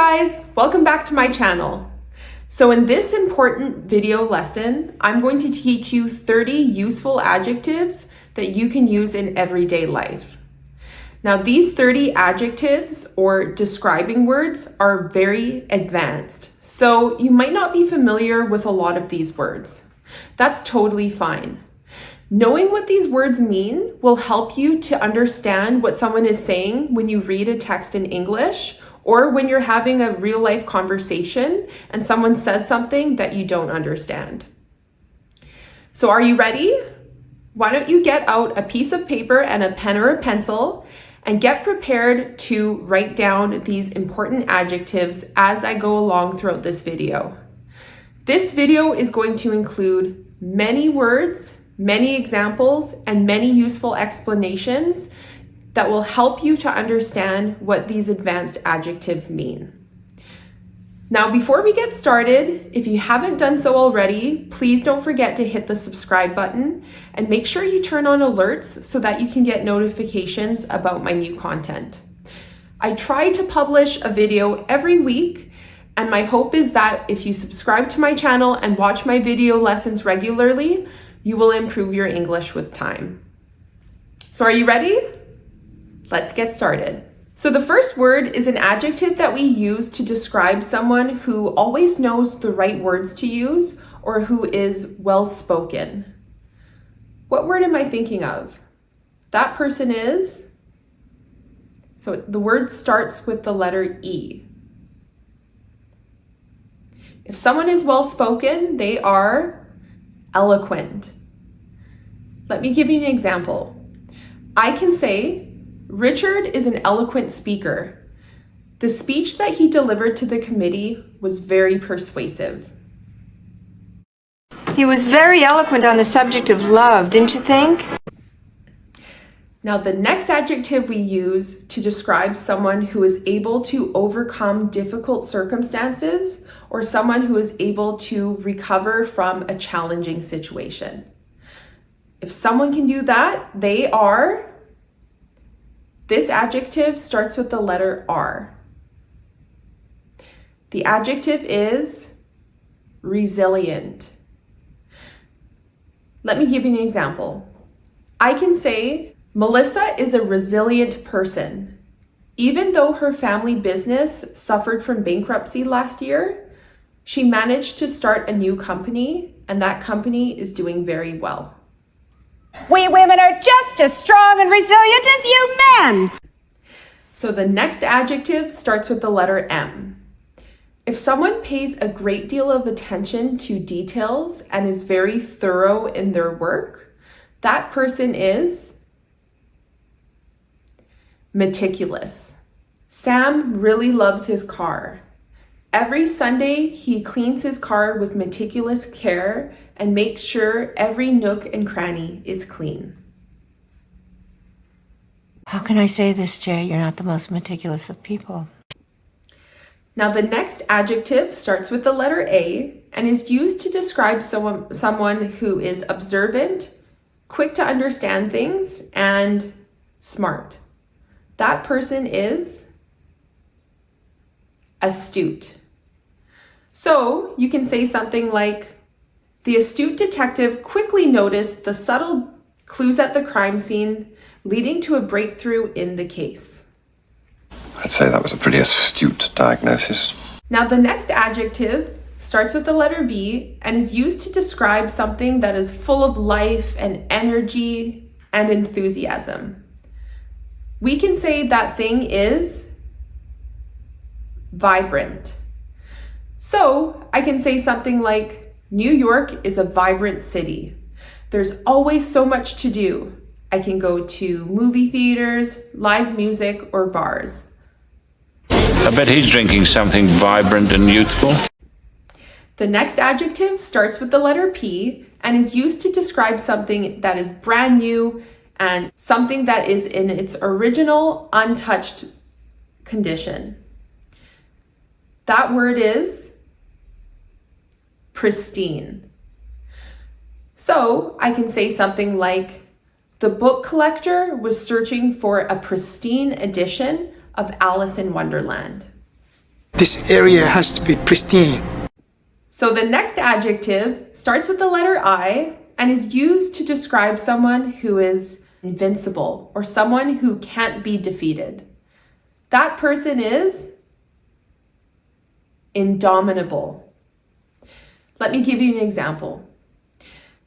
guys, welcome back to my channel. So in this important video lesson, I'm going to teach you 30 useful adjectives that you can use in everyday life. Now these 30 adjectives or describing words are very advanced, so you might not be familiar with a lot of these words. That's totally fine. Knowing what these words mean will help you to understand what someone is saying when you read a text in English or when you're having a real life conversation and someone says something that you don't understand. So are you ready? Why don't you get out a piece of paper and a pen or a pencil and get prepared to write down these important adjectives as I go along throughout this video. This video is going to include many words, many examples, and many useful explanations that will help you to understand what these advanced adjectives mean. Now, before we get started, if you haven't done so already, please don't forget to hit the subscribe button and make sure you turn on alerts so that you can get notifications about my new content. I try to publish a video every week, and my hope is that if you subscribe to my channel and watch my video lessons regularly, you will improve your English with time. So are you ready? Let's get started. So the first word is an adjective that we use to describe someone who always knows the right words to use or who is well-spoken. What word am I thinking of? That person is, so the word starts with the letter E. If someone is well-spoken, they are eloquent. Let me give you an example. I can say, Richard is an eloquent speaker. The speech that he delivered to the committee was very persuasive. He was very eloquent on the subject of love, didn't you think? Now, the next adjective we use to describe someone who is able to overcome difficult circumstances or someone who is able to recover from a challenging situation. If someone can do that, they are. This adjective starts with the letter R. The adjective is resilient. Let me give you an example. I can say, Melissa is a resilient person. Even though her family business suffered from bankruptcy last year, she managed to start a new company, and that company is doing very well. We women are just as strong and resilient as you men. So the next adjective starts with the letter M. If someone pays a great deal of attention to details and is very thorough in their work, that person is meticulous. Sam really loves his car. Every Sunday, he cleans his car with meticulous care and makes sure every nook and cranny is clean. How can I say this, Jay? You're not the most meticulous of people. Now, the next adjective starts with the letter A and is used to describe someone who is observant, quick to understand things, and smart. That person is astute. So you can say something like, the astute detective quickly noticed the subtle clues at the crime scene, leading to a breakthrough in the case. I'd say that was a pretty astute diagnosis. Now the next adjective starts with the letter V and is used to describe something that is full of life and energy and enthusiasm. We can say that thing is vibrant. So I can say something like, New York is a vibrant city. There's always so much to do. I can go to movie theaters, live music, or bars. I bet he's drinking something vibrant and youthful. The next adjective starts with the letter P and is used to describe something that is brand new and something that is in its original, untouched condition. That word is pristine. So I can say something like, the book collector was searching for a pristine edition of Alice in Wonderland. This area has to be pristine. So the next adjective starts with the letter I and is used to describe someone who is invincible or someone who can't be defeated. That person is indomitable. Let me give you an example.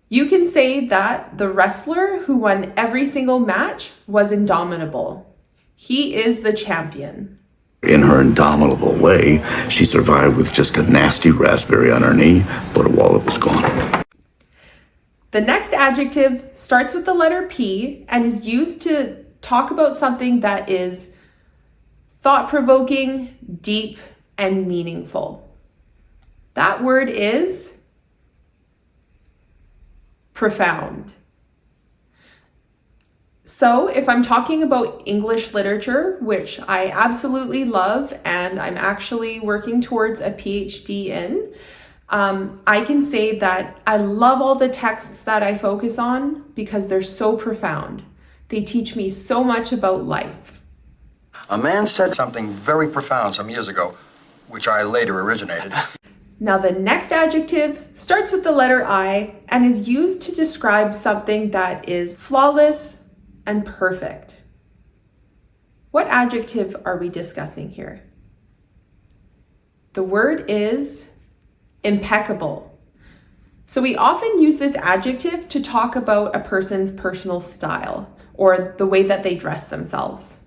You can say that the wrestler who won every single match was indomitable. He is the champion. In her indomitable way, she survived with just a nasty raspberry on her knee, but her wallet was gone. The next adjective starts with the letter P and is used to talk about something that is thought-provoking, deep, and meaningful. That word is profound. So if I'm talking about English literature, which I absolutely love and I'm actually working towards a PhD in, I can say that I love all the texts that I focus on because they're so profound. They teach me so much about life. A man said something very profound some years ago, which I later originated. Now the next adjective starts with the letter I and is used to describe something that is flawless and perfect. What adjective are we discussing here? The word is impeccable. So we often use this adjective to talk about a person's personal style or the way that they dress themselves.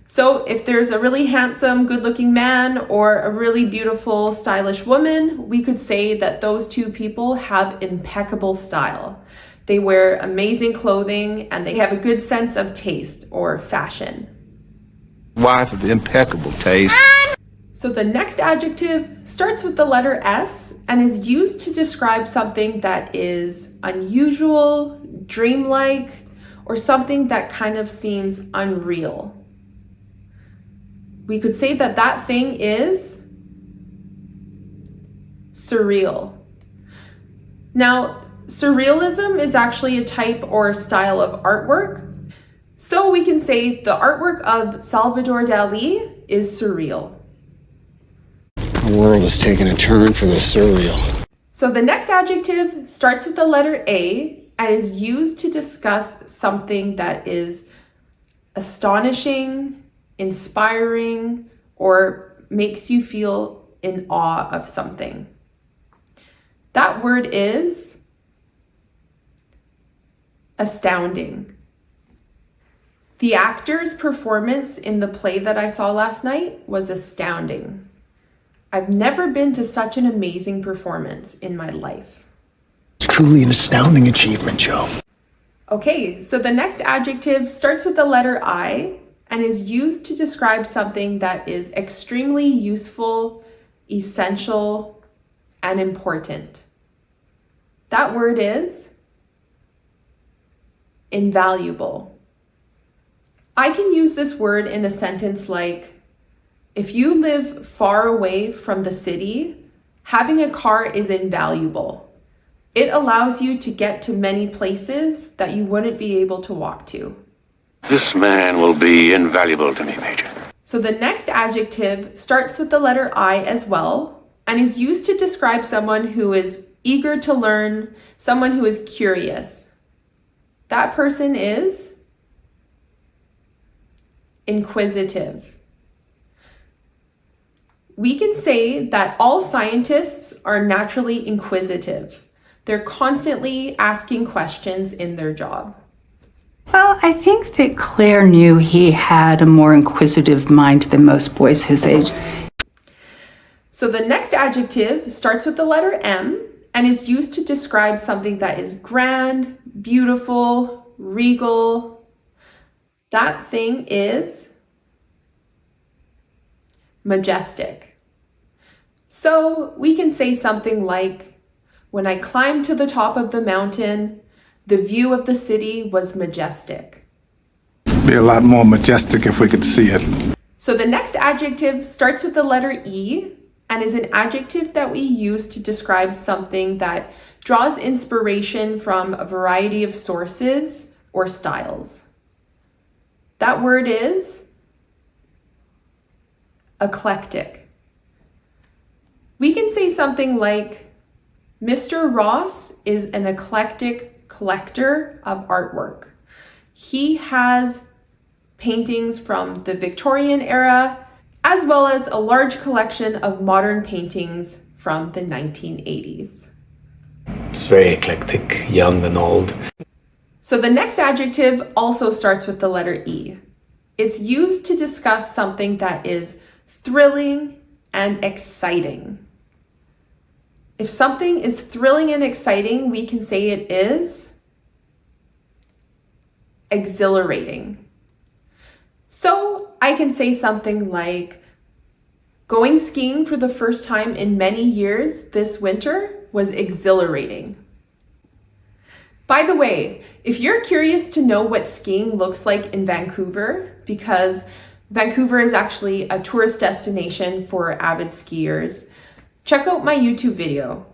So if there's a really handsome, good-looking man or a really beautiful, stylish woman, we could say that those two people have impeccable style. They wear amazing clothing and they have a good sense of taste or fashion. Wife of impeccable taste. So the next adjective starts with the letter S and is used to describe something that is unusual, dreamlike, or something that kind of seems unreal. We could say that that thing is surreal. Now, surrealism is actually a type or style of artwork. So we can say the artwork of Salvador Dali is surreal. The world is taking a turn for the surreal. So the next adjective starts with the letter A and is used to discuss something that is astonishing, inspiring, or makes you feel in awe of something. That word is astounding. The actor's performance in the play that I saw last night was astounding. I've never been to such an amazing performance in my life. It's truly an astounding achievement, Joe. Okay, so the next adjective starts with the letter I and is used to describe something that is extremely useful, essential, and important. That word is invaluable. I can use this word in a sentence like, if you live far away from the city, having a car is invaluable. It allows you to get to many places that you wouldn't be able to walk to. This man will be invaluable to me, Major. So the next adjective starts with the letter I as well and is used to describe someone who is eager to learn, someone who is curious. That person is inquisitive. We can say that all scientists are naturally inquisitive. They're constantly asking questions in their job. Well, I think that Claire knew he had a more inquisitive mind than most boys his age. So the next adjective starts with the letter M and is used to describe something that is grand, beautiful, regal. That thing is majestic. So we can say something like, when I climbed to the top of the mountain, the view of the city was majestic. Be a lot more majestic if we could see it. So the next adjective starts with the letter E and is an adjective that we use to describe something that draws inspiration from a variety of sources or styles. That word is eclectic. We can say something like, Mr. Ross is an eclectic collector of artwork. He has paintings from the Victorian era, as well as a large collection of modern paintings from the 1980s. It's very eclectic, young and old. So the next adjective also starts with the letter E. It's used to discuss something that is thrilling and exciting. If something is thrilling and exciting, we can say it is exhilarating. So I can say something like, going skiing for the first time in many years this winter was exhilarating. By the way, if you're curious to know what skiing looks like in Vancouver, because Vancouver is actually a tourist destination for avid skiers, check out my YouTube video.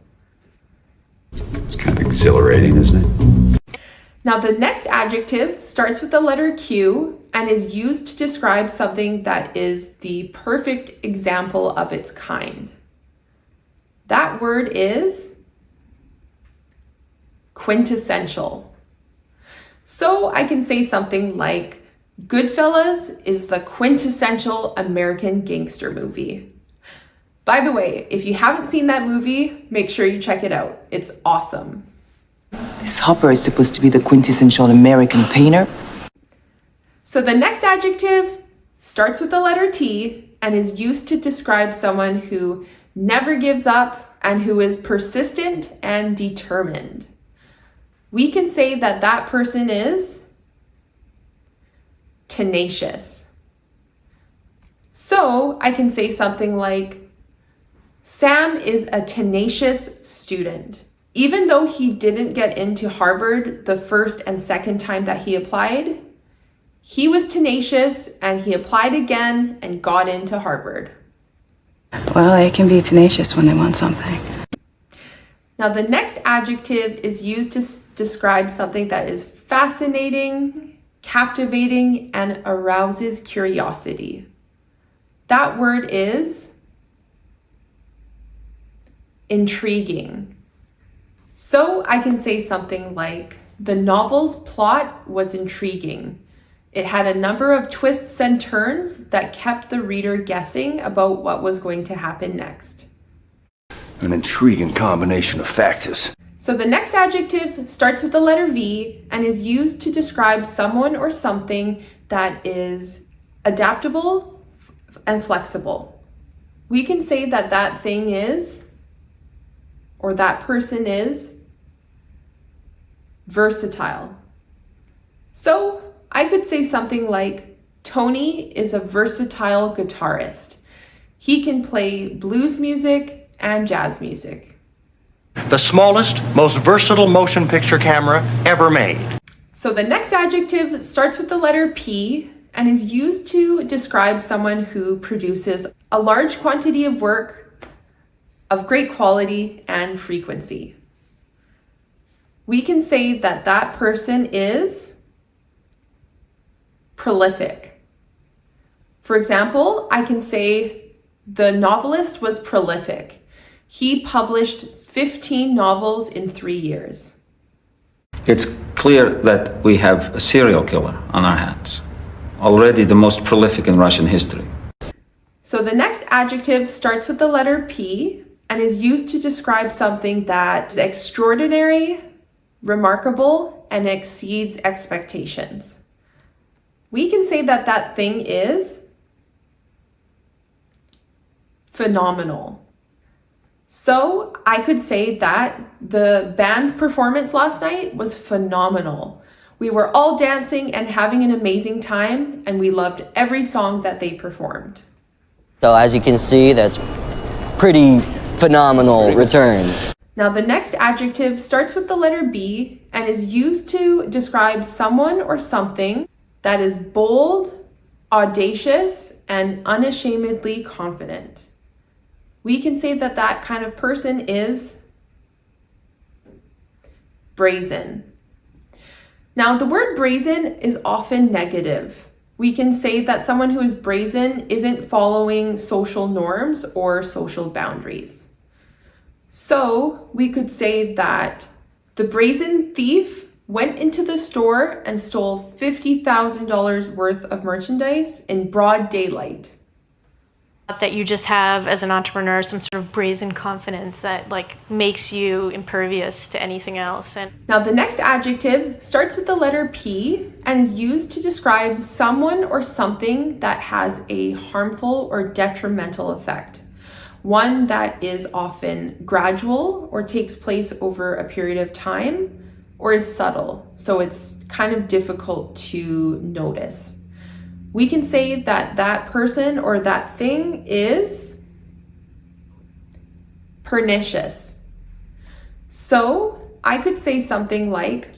It's kind of exhilarating, isn't it? Now the next adjective starts with the letter Q and is used to describe something that is the perfect example of its kind. That word is quintessential. So I can say something like, Goodfellas is the quintessential American gangster movie. By the way, if you haven't seen that movie, make sure you check it out. It's awesome. This Hopper is supposed to be the quintessential American painter. So the next adjective starts with the letter T and is used to describe someone who never gives up and who is persistent and determined. We can say that that person is tenacious. So I can say something like, Sam is a tenacious student. Even though he didn't get into Harvard the first and second time that he applied, he was tenacious and he applied again and got into Harvard. Well, they can be tenacious when they want something. Now, the next adjective is used to describe something that is fascinating, captivating, and arouses curiosity. That word is intriguing. So I can say something like, the novel's plot was intriguing. It had a number of twists and turns that kept the reader guessing about what was going to happen next. An intriguing combination of factors. So the next adjective starts with the letter V and is used to describe someone or something that is adaptable and flexible. We can say that that thing is, or that person is, versatile. So I could say something like, Tony is a versatile guitarist. He can play blues music and jazz music. The smallest, most versatile motion picture camera ever made. So the next adjective starts with the letter P and is used to describe someone who produces a large quantity of work of great quality and frequency. We can say that that person is prolific. For example, I can say the novelist was prolific. He published 15 novels in 3 years. It's clear that we have a serial killer on our hands, already the most prolific in Russian history. So the next adjective starts with the letter P and is used to describe something that is extraordinary, remarkable, and exceeds expectations. We can say that that thing is phenomenal. So I could say that the band's performance last night was phenomenal. We were all dancing and having an amazing time, and we loved every song that they performed. So as you can see, that's pretty phenomenal returns. Now the next adjective starts with the letter B and is used to describe someone or something that is bold, audacious, and unashamedly confident. We can say that that kind of person is brazen. Now, the word brazen is often negative. We can say that someone who is brazen isn't following social norms or social boundaries. So we could say that the brazen thief went into the store and stole $50,000 worth of merchandise in broad daylight. That you just have as an entrepreneur some sort of brazen confidence that like makes you impervious to anything else. And now the next adjective starts with the letter P and is used to describe someone or something that has a harmful or detrimental effect. One that is often gradual or takes place over a period of time, or is subtle, so it's kind of difficult to notice. We can say that that person or that thing is pernicious. So I could say something like,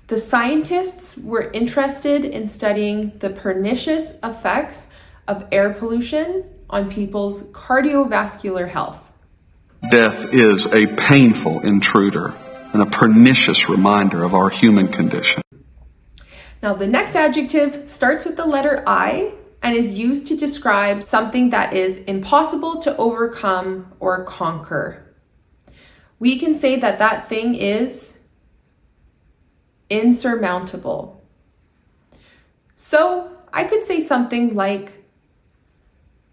the scientists were interested in studying the pernicious effects of air pollution on people's cardiovascular health. Death is a painful intruder and a pernicious reminder of our human condition. Now, the next adjective starts with the letter I and is used to describe something that is impossible to overcome or conquer. We can say that that thing is insurmountable. So I could say something like,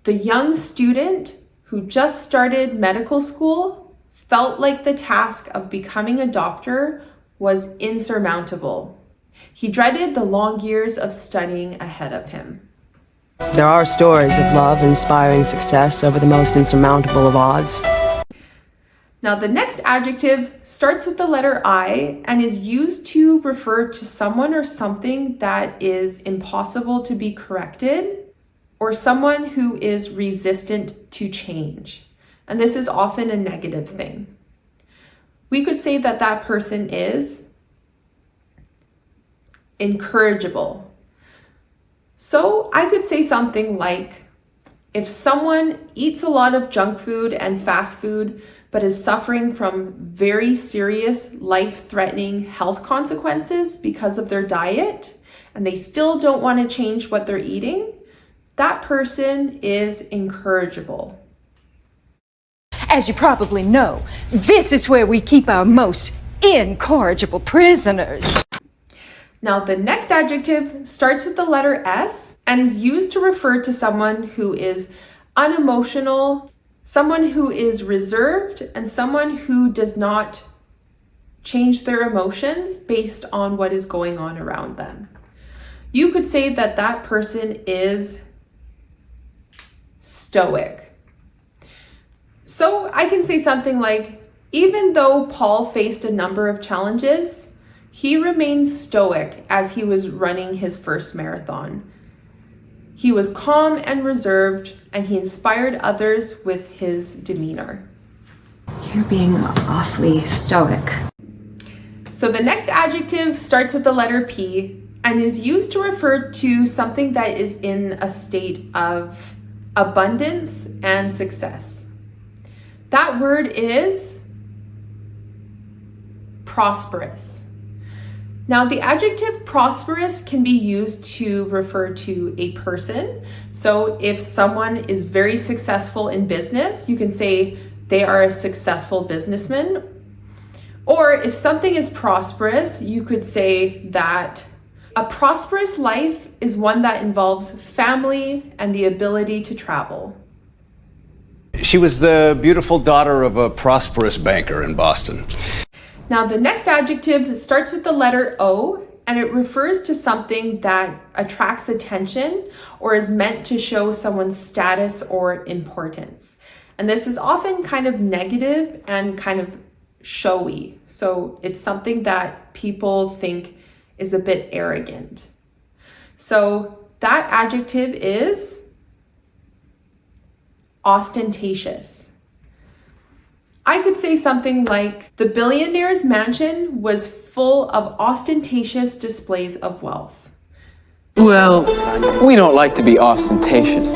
the young student who just started medical school felt like the task of becoming a doctor was insurmountable. He dreaded the long years of studying ahead of him. There are stories of love inspiring success over the most insurmountable of odds. Now, the next adjective starts with the letter I and is used to refer to someone or something that is impossible to be corrected, or someone who is resistant to change. And this is often a negative thing. We could say that that person is encourageable. So I could say something like, if someone eats a lot of junk food and fast food, but is suffering from very serious life-threatening health consequences because of their diet, and they still don't want to change what they're eating, that person is encourageable. As you probably know, this is where we keep our most incorrigible prisoners. Now, the next adjective starts with the letter S and is used to refer to someone who is unemotional, someone who is reserved, and someone who does not change their emotions based on what is going on around them. You could say that that person is stoic. So I can say something like, even though Paul faced a number of challenges, he remained stoic as he was running his first marathon. He was calm and reserved, and he inspired others with his demeanor. You're being awfully stoic. So the next adjective starts with the letter P and is used to refer to something that is in a state of abundance and success. That word is prosperous. Now, the adjective prosperous can be used to refer to a person. So if someone is very successful in business, you can say they are a successful businessman. Or if something is prosperous, you could say that a prosperous life is one that involves family and the ability to travel. She was the beautiful daughter of a prosperous banker in Boston. Now, the next adjective starts with the letter O, and it refers to something that attracts attention or is meant to show someone's status or importance. And this is often kind of negative and kind of showy. So it's something that people think is a bit arrogant. So that adjective is ostentatious. I could say something like, the billionaire's mansion was full of ostentatious displays of wealth. Well, we don't like to be ostentatious.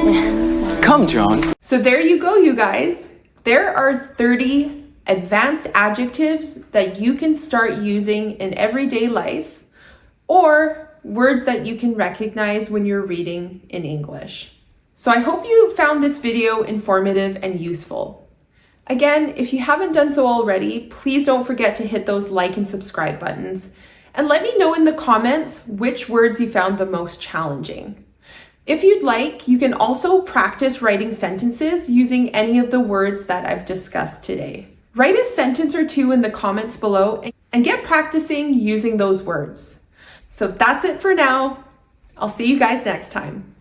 Come, John. So there you go, you guys. There are 30 advanced adjectives that you can start using in everyday life, or words that you can recognize when you're reading in English. So I hope you found this video informative and useful. Again, if you haven't done so already, please don't forget to hit those like and subscribe buttons. And let me know in the comments which words you found the most challenging. If you'd like, you can also practice writing sentences using any of the words that I've discussed today. Write a sentence or two in the comments below and get practicing using those words. So that's it for now. I'll see you guys next time.